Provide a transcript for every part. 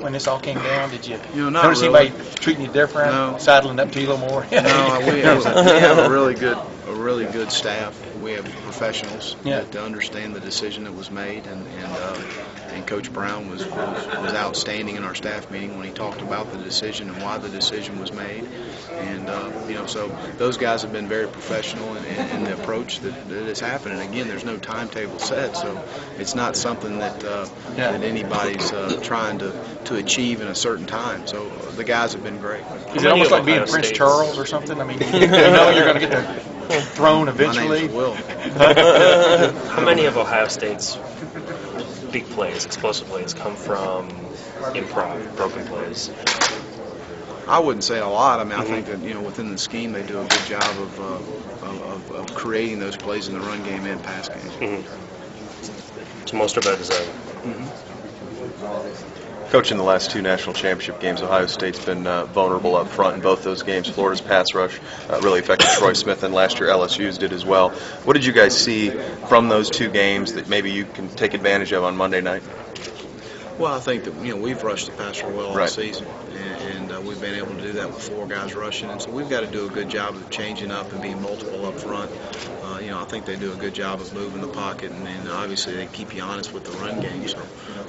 when this all came down? Did you not notice really. anybody treating you different, No. sidling up to you a little more? No, we have a really good staff. We have professionals that understand the decision that was made, and Coach Brown was outstanding in our staff meeting when he talked about the decision and why the decision was made. And so those guys have been very professional in the approach that has happened. And again, there's no timetable set, so it's not something that anybody's trying to achieve in a certain time. So the guys have been great. Is it almost like being Prince Charles or something? I mean, you know you're going to get the throne eventually. My name's Will. How many of Ohio State's big plays, explosive plays, come from improv, broken plays? I wouldn't say a lot. I mean, I think that within the scheme they do a good job of creating those plays in the run game and pass game. Mm-hmm. So most of it is that. Coach, in the last two national championship games, Ohio State's been vulnerable up front in both those games. Florida's pass rush really affected Troy Smith, and last year LSU's did as well. What did you guys see from those two games that maybe you can take advantage of on Monday night? Well, I think that we've rushed the passer well all season, and we've been able to do that with four guys rushing, and so we've got to do a good job of changing up and being multiple up front. I think they do a good job of moving the pocket, and obviously they keep you honest with the run game. So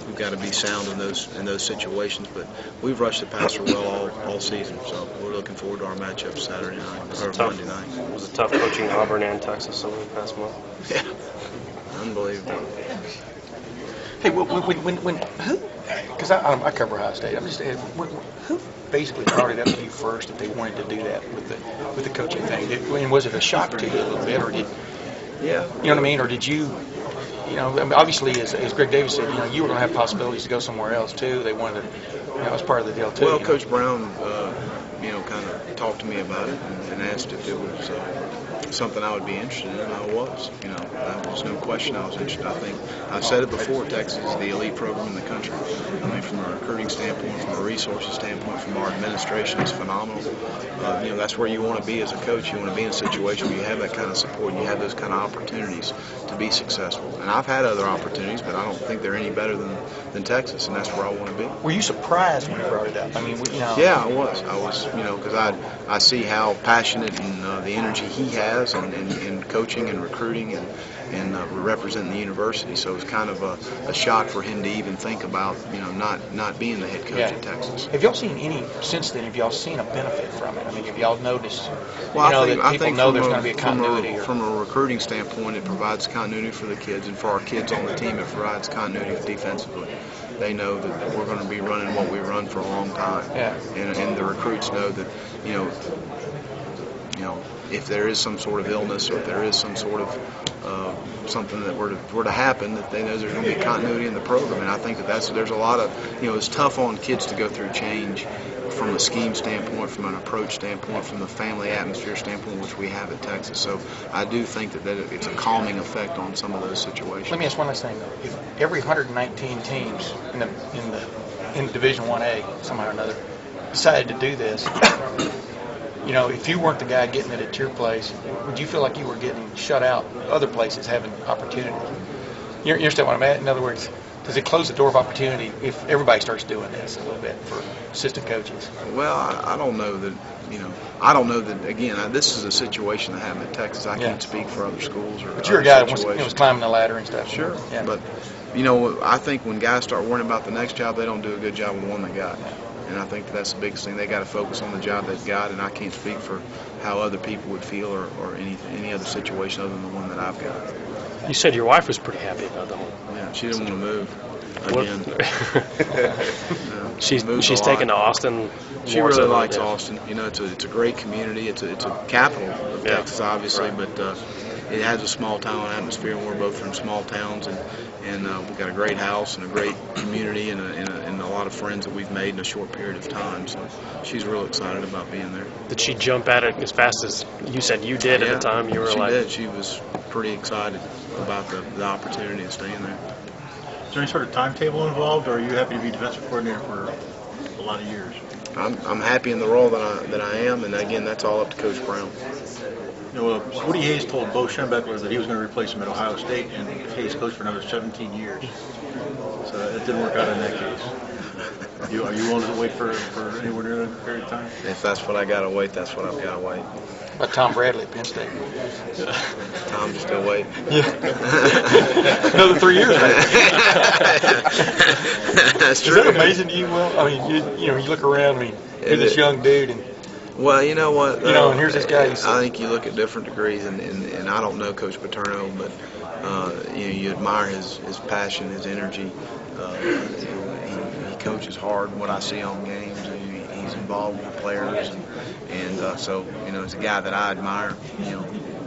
we've got to be sound in those situations. But we've rushed the passer well all season, so we're looking forward to our matchup Saturday night or Monday night. Was it tough coaching Auburn and Texas over the past month? Yeah, unbelievable. Hey, when who? Because I cover Ohio State. I'm just who basically brought it up to you first that they wanted to do that with the coaching thing? Was it a shock to you a little bit, or did you know what I mean, or did you? I mean, obviously, as Greg Davis said, you were going to have possibilities to go somewhere else too. They wanted to, it was part of the deal too. Well, Coach Brown, kind of talked to me about it and asked if it was something I would be interested in, and I was. There's no question I was interested. I think I've said it before. Texas is the elite program in the country. I mean, from a recruiting standpoint, from a resources standpoint, from our administration, it's phenomenal. That's where you want to be as a coach. You want to be in a situation where you have that kind of support and you have those kind of opportunities to be successful. And I've had other opportunities, but I don't think they're any better than Texas, and that's where I want to be. Were you surprised when he brought it up? I mean, Yeah, I was. Because I see how passionate and the energy he has in coaching and recruiting and representing the university. So it was kind of a shock for him to even think about, not being the head coach at Texas. Have y'all seen any since then? Have y'all seen a benefit from it? I mean, have y'all noticed? Well, that people know there's going to be a continuity. From a recruiting standpoint, it provides continuity for the kids, and for our kids on the team, it provides continuity defensively. They know that we're going to be running what we run for a long time, and the recruits know that if there is some sort of illness or if there is some sort of something that were to happen, that they know there's going to be continuity in the program. And I think there's a lot of, it's tough on kids to go through change from a scheme standpoint, from an approach standpoint, from the family atmosphere standpoint, which we have at Texas. So I do think that it's a calming effect on some of those situations. Let me ask one last thing, though. If every 119 teams in Division 1A, somehow or another, decided to do this, if you weren't the guy getting it at your place, would you feel like you were getting shut out other places having opportunity? You understand what I'm at? In other words, does it close the door of opportunity if everybody starts doing this a little bit for assistant coaches? Well, I don't know that, I don't know that, again, this is a situation that happened at Texas. I can't speak for other schools or But you're a guy that was climbing the ladder and stuff. Sure, yeah. But, I think when guys start worrying about the next job, they don't do a good job with the one they got. And I think that's the biggest thing. They got to focus on the job they've got, and I can't speak for how other people would feel or any other situation other than the one that I've got. You said your wife was pretty happy about the whole. Yeah, she didn't want to move again. She's taken to Austin. She really likes Austin. It's a great community. It's a capital of Texas, obviously, but it has a small town atmosphere, and we're both from small towns, and we've got a great house and a great community and a lot of friends that we've made in a short period of time. So she's real excited about being there. Did she jump at it as fast as you said you did at the time? You were she did. She was pretty excited about the opportunity of staying there. Is there any sort of timetable involved, or are you happy to be defensive coordinator for a lot of years? I'm happy in the role that I am, and again, that's all up to Coach Brown. Woody Hayes told Bo Schembechler that he was going to replace him at Ohio State, and Hayes coached for another 17 years. So it didn't work out in that case. Are you willing to wait for anywhere near that period of time? If that's what I got to wait, that's what I've got to wait. About Tom Bradley at Penn State. Tom's still waiting. Yeah. Another 3 years. That's Is true. that amazing to you, Will? I mean, you look around. I mean, you're this young dude, and Well, you know what? and here's this guy. I think you look at different degrees, and I don't know Coach Paterno, but you admire his passion, his energy. He coaches hard. What I see on games, he's involved with the players, and so it's a guy that I admire.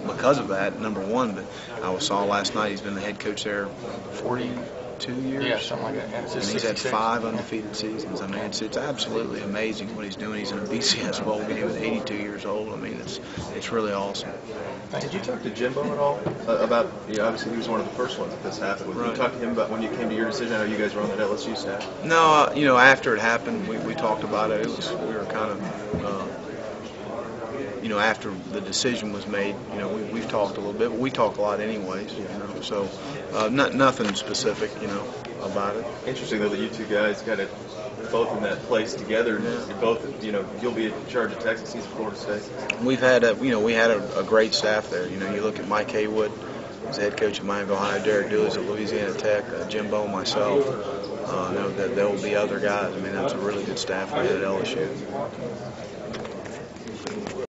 Because of that, number one. But I saw last night he's been the head coach there 42 years. Yeah, something like that. Yeah, And he's had 5 undefeated seasons. I mean, it's absolutely amazing what he's doing. He's in a BCS bowl game at 82 years old. I mean, it's really awesome. Did you talk to Jimbo at all about? Obviously, he was one of the first ones that this happened with. Right. Did you talk to him about when you came to your decision? I know you guys were on that LSU staff. No, after it happened, we talked about it. We were kind of, after the decision was made, we've talked a little bit, but we talk a lot anyways, So, nothing specific, about it. Interesting though that you two guys got it both in that place together. And you're both, you'll be in charge of Texas. He's at Florida State. We've had we had a great staff there. You look at Mike Haywood, who's the head coach at Miami of Ohio, Derek Dewey's at Louisiana Tech, Jimbo, myself. There will be other guys. I mean, that's a really good staff we had at LSU.